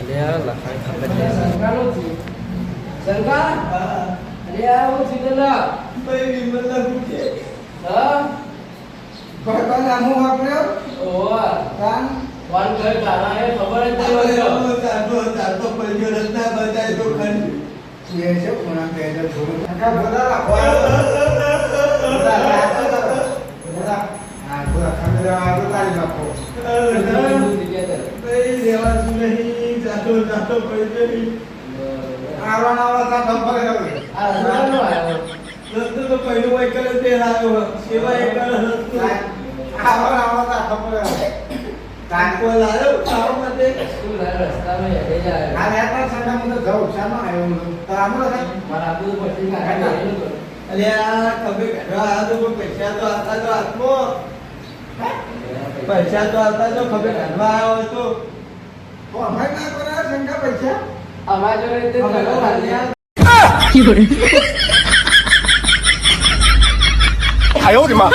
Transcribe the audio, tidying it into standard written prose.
અલ્યા લખાય ખબર છે શંકાનું થયું. શંકા? અલ્યા હું સીધેલા. ભાઈ વિમલના પૂછે હા? ભગવાન આમો વાપર્યો ઓવા. કાન ફોન કર તારા એ ખબર જ નહીં હોય તો. ચારતો પડ્યો રસ્તા બતાય તો ખરી એ છે કોના પહેલે થોડું કાકા બોલા રાખો શું લાયો રસ્તામાં હેડે જાય. મારા આબુ તો પછી કાકા હેડેલું કરું. પૈસા તો આવતા જો ખબર કાઢવા આવ્યો તો અમારા જોડે રીતે ધંધો હાલ્યા. 哎呦我的妈！